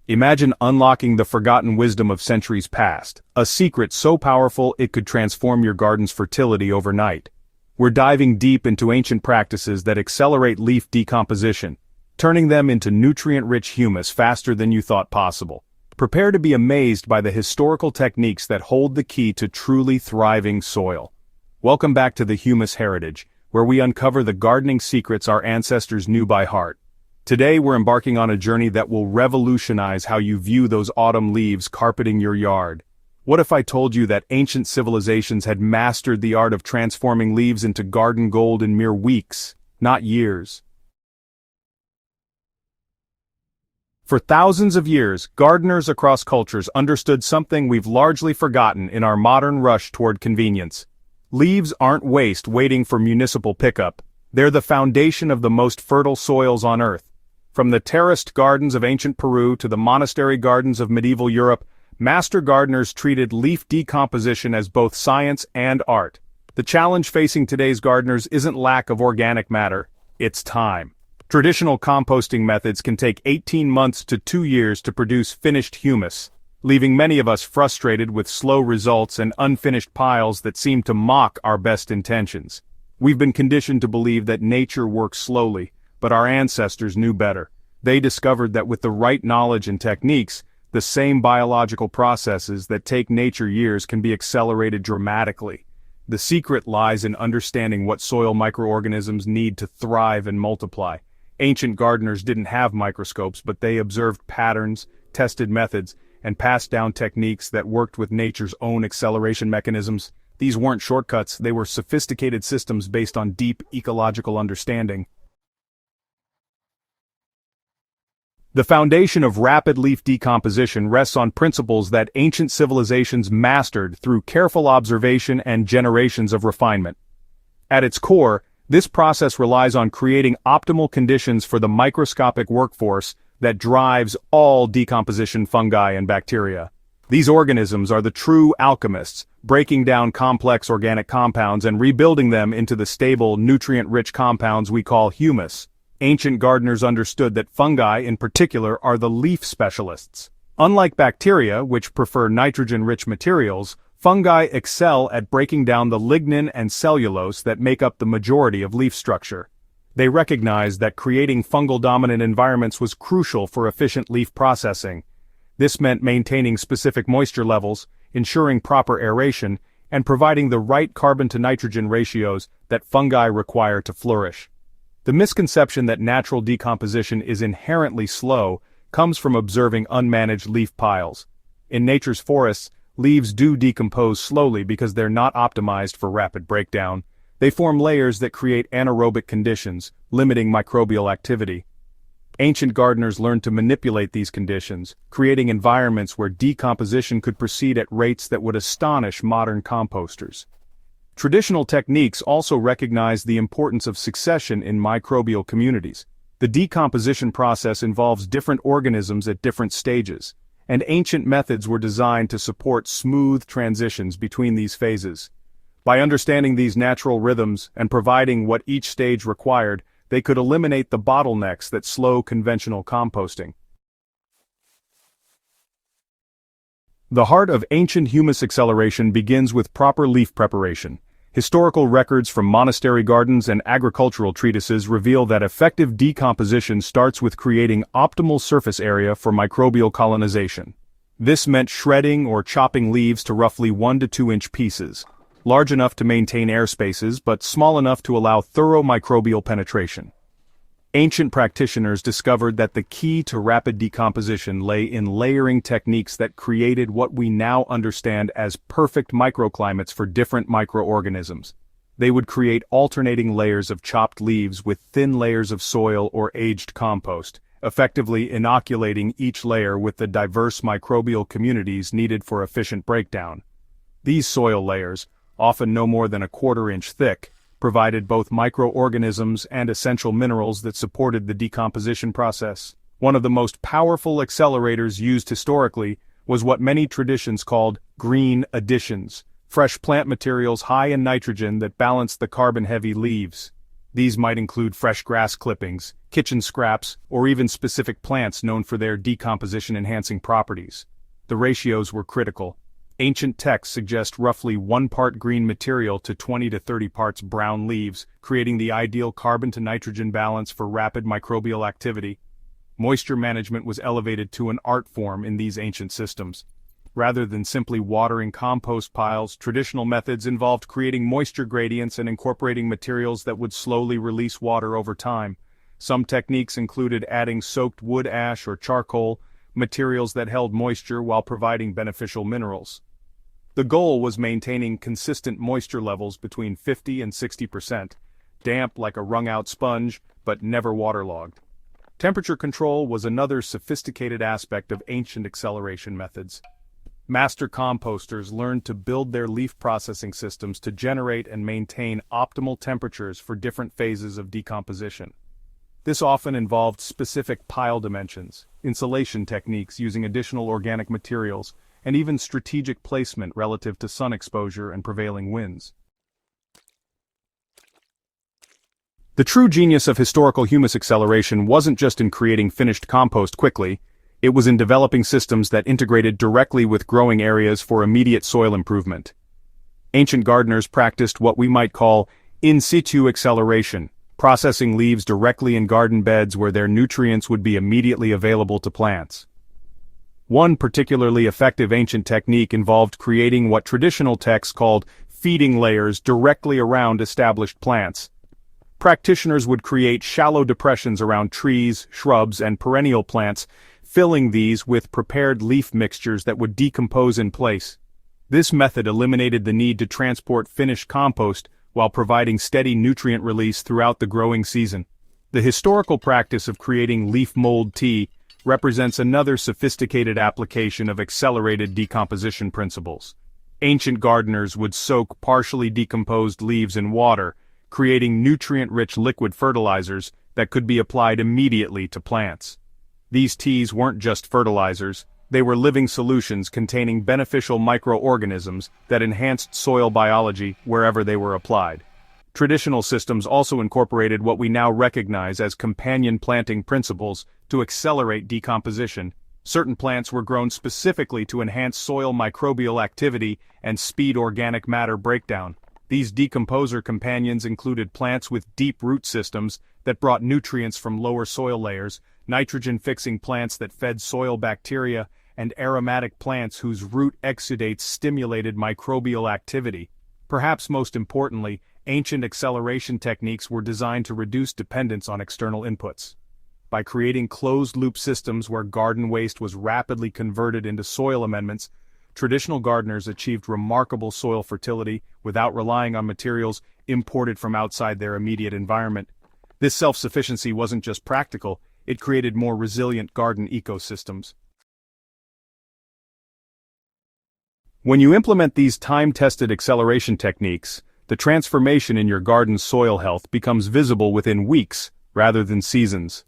Imagine unlocking the forgotten wisdom of centuries past, a secret so powerful it could transform your garden's fertility overnight. We're diving deep into ancient practices that accelerate leaf decomposition, turning them into nutrient-rich humus faster than you thought possible. Prepare to be amazed by the historical techniques that hold the key to truly thriving soil. Welcome back to the Humus Heritage, where we uncover the gardening secrets our ancestors knew by heart. Today we're embarking on a journey that will revolutionize how you view those autumn leaves carpeting your yard. What if I told you that ancient civilizations had mastered the art of transforming leaves into garden gold in mere weeks, not years? For thousands of years, gardeners across cultures understood something we've largely forgotten in our modern rush toward convenience. Leaves aren't waste waiting for municipal pickup. They're the foundation of the most fertile soils on Earth. From the terraced gardens of ancient Peru to the monastery gardens of medieval Europe, master gardeners treated leaf decomposition as both science and art. The challenge facing today's gardeners isn't lack of organic matter, it's time. Traditional composting methods can take 18 months to 2 years to produce finished humus, leaving many of us frustrated with slow results and unfinished piles that seem to mock our best intentions. We've been conditioned to believe that nature works slowly, but our ancestors knew better. They discovered that with the right knowledge and techniques, the same biological processes that take nature years can be accelerated dramatically. The secret lies in understanding what soil microorganisms need to thrive and multiply. Ancient gardeners didn't have microscopes, but they observed patterns, tested methods, and passed down techniques that worked with nature's own acceleration mechanisms. These weren't shortcuts, they were sophisticated systems based on deep ecological understanding. The foundation of rapid leaf decomposition rests on principles that ancient civilizations mastered through careful observation and generations of refinement. At its core, this process relies on creating optimal conditions for the microscopic workforce that drives all decomposition fungi and bacteria. These organisms are the true alchemists, breaking down complex organic compounds and rebuilding them into the stable, nutrient-rich compounds we call humus. Ancient gardeners understood that fungi, in particular, are the leaf specialists. Unlike bacteria, which prefer nitrogen-rich materials, fungi excel at breaking down the lignin and cellulose that make up the majority of leaf structure. They recognized that creating fungal-dominant environments was crucial for efficient leaf processing. This meant maintaining specific moisture levels, ensuring proper aeration, and providing the right carbon-to-nitrogen ratios that fungi require to flourish. The misconception that natural decomposition is inherently slow comes from observing unmanaged leaf piles. In nature's forests, leaves do decompose slowly because they're not optimized for rapid breakdown. They form layers that create anaerobic conditions, limiting microbial activity. Ancient gardeners learned to manipulate these conditions, creating environments where decomposition could proceed at rates that would astonish modern composters. Traditional techniques also recognize the importance of succession in microbial communities. The decomposition process involves different organisms at different stages, and ancient methods were designed to support smooth transitions between these phases. By understanding these natural rhythms and providing what each stage required, they could eliminate the bottlenecks that slow conventional composting. The heart of ancient humus acceleration begins with proper leaf preparation. Historical records from monastery gardens and agricultural treatises reveal that effective decomposition starts with creating optimal surface area for microbial colonization. This meant shredding or chopping leaves to roughly 1 to 2 inch pieces, large enough to maintain air spaces but small enough to allow thorough microbial penetration. Ancient practitioners discovered that the key to rapid decomposition lay in layering techniques that created what we now understand as perfect microclimates for different microorganisms. They would create alternating layers of chopped leaves with thin layers of soil or aged compost, effectively inoculating each layer with the diverse microbial communities needed for efficient breakdown. These soil layers, often no more than a 1/4 inch thick, provided both microorganisms and essential minerals that supported the decomposition process. One of the most powerful accelerators used historically was what many traditions called green additions, fresh plant materials high in nitrogen that balanced the carbon-heavy leaves. These might include fresh grass clippings, kitchen scraps, or even specific plants known for their decomposition-enhancing properties. The ratios were critical. Ancient texts suggest roughly 1 part green material to 20 to 30 parts brown leaves, creating the ideal carbon-to-nitrogen balance for rapid microbial activity. Moisture management was elevated to an art form in these ancient systems. Rather than simply watering compost piles, traditional methods involved creating moisture gradients and incorporating materials that would slowly release water over time. Some techniques included adding soaked wood ash or charcoal, materials that held moisture while providing beneficial minerals. The goal was maintaining consistent moisture levels between 50 and 60%, damp like a wrung-out sponge, but never waterlogged. Temperature control was another sophisticated aspect of ancient acceleration methods. Master composters learned to build their leaf processing systems to generate and maintain optimal temperatures for different phases of decomposition. This often involved specific pile dimensions, insulation techniques using additional organic materials, and even strategic placement relative to sun exposure and prevailing winds. The true genius of historical humus acceleration wasn't just in creating finished compost quickly, it was in developing systems that integrated directly with growing areas for immediate soil improvement. Ancient gardeners practiced what we might call in-situ acceleration, processing leaves directly in garden beds where their nutrients would be immediately available to plants. One particularly effective ancient technique involved creating what traditional texts called feeding layers directly around established plants. Practitioners would create shallow depressions around trees, shrubs, and perennial plants, filling these with prepared leaf mixtures that would decompose in place. This method eliminated the need to transport finished compost while providing steady nutrient release throughout the growing season. The historical practice of creating leaf mold tea represents another sophisticated application of accelerated decomposition principles. Ancient gardeners would soak partially decomposed leaves in water, creating nutrient-rich liquid fertilizers that could be applied immediately to plants. These teas weren't just fertilizers, they were living solutions containing beneficial microorganisms that enhanced soil biology wherever they were applied. Traditional systems also incorporated what we now recognize as companion planting principles to accelerate decomposition. Certain plants were grown specifically to enhance soil microbial activity and speed organic matter breakdown. These decomposer companions included plants with deep root systems that brought nutrients from lower soil layers, nitrogen-fixing plants that fed soil bacteria, and aromatic plants whose root exudates stimulated microbial activity. Perhaps most importantly, ancient acceleration techniques were designed to reduce dependence on external inputs. By creating closed-loop systems where garden waste was rapidly converted into soil amendments, traditional gardeners achieved remarkable soil fertility without relying on materials imported from outside their immediate environment. This self-sufficiency wasn't just practical, it created more resilient garden ecosystems. When you implement these time-tested acceleration techniques, the transformation in your garden's soil health becomes visible within weeks, rather than seasons.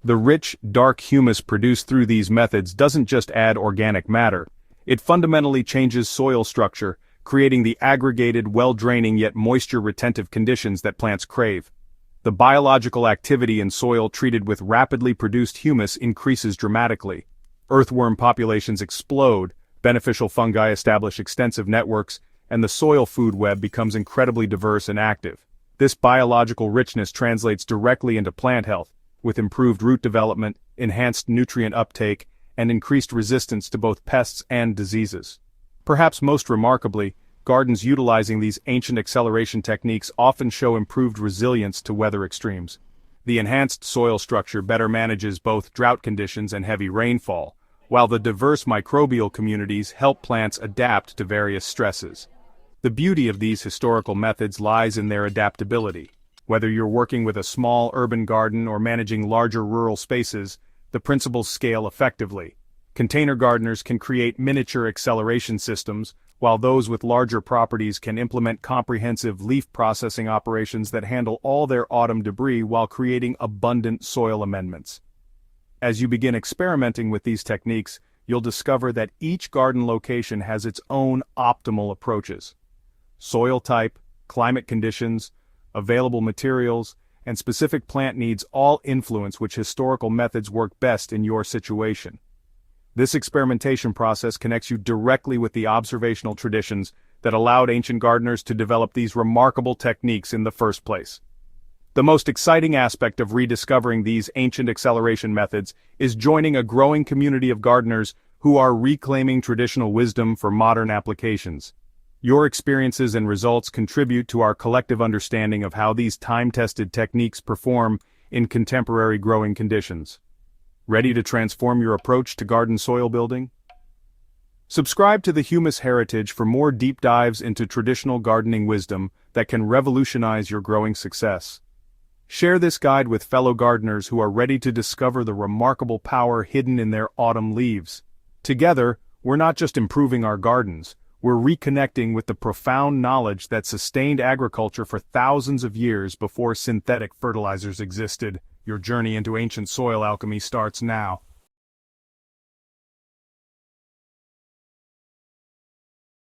The rich, dark humus produced through these methods doesn't just add organic matter, it fundamentally changes soil structure, creating the aggregated, well-draining yet moisture-retentive conditions that plants crave. The biological activity in soil treated with rapidly produced humus increases dramatically. Earthworm populations explode, beneficial fungi establish extensive networks, and the soil food web becomes incredibly diverse and active. This biological richness translates directly into plant health, with improved root development, enhanced nutrient uptake, and increased resistance to both pests and diseases. Perhaps most remarkably, gardens utilizing these ancient acceleration techniques often show improved resilience to weather extremes. The enhanced soil structure better manages both drought conditions and heavy rainfall, while the diverse microbial communities help plants adapt to various stresses. The beauty of these historical methods lies in their adaptability. Whether you're working with a small urban garden or managing larger rural spaces, the principles scale effectively. Container gardeners can create miniature acceleration systems, while those with larger properties can implement comprehensive leaf processing operations that handle all their autumn debris while creating abundant soil amendments. As you begin experimenting with these techniques, you'll discover that each garden location has its own optimal approaches. Soil type, climate conditions, available materials, and specific plant needs all influence which historical methods work best in your situation. This experimentation process connects you directly with the observational traditions that allowed ancient gardeners to develop these remarkable techniques in the first place. The most exciting aspect of rediscovering these ancient acceleration methods is joining a growing community of gardeners who are reclaiming traditional wisdom for modern applications. Your experiences and results contribute to our collective understanding of how these time-tested techniques perform in contemporary growing conditions. Ready to transform your approach to garden soil building? Subscribe to the Humus Heritage for more deep dives into traditional gardening wisdom that can revolutionize your growing success. Share this guide with fellow gardeners who are ready to discover the remarkable power hidden in their autumn leaves. Together, we're not just improving our gardens, we're reconnecting with the profound knowledge that sustained agriculture for thousands of years before synthetic fertilizers existed. Your journey into ancient soil alchemy starts now.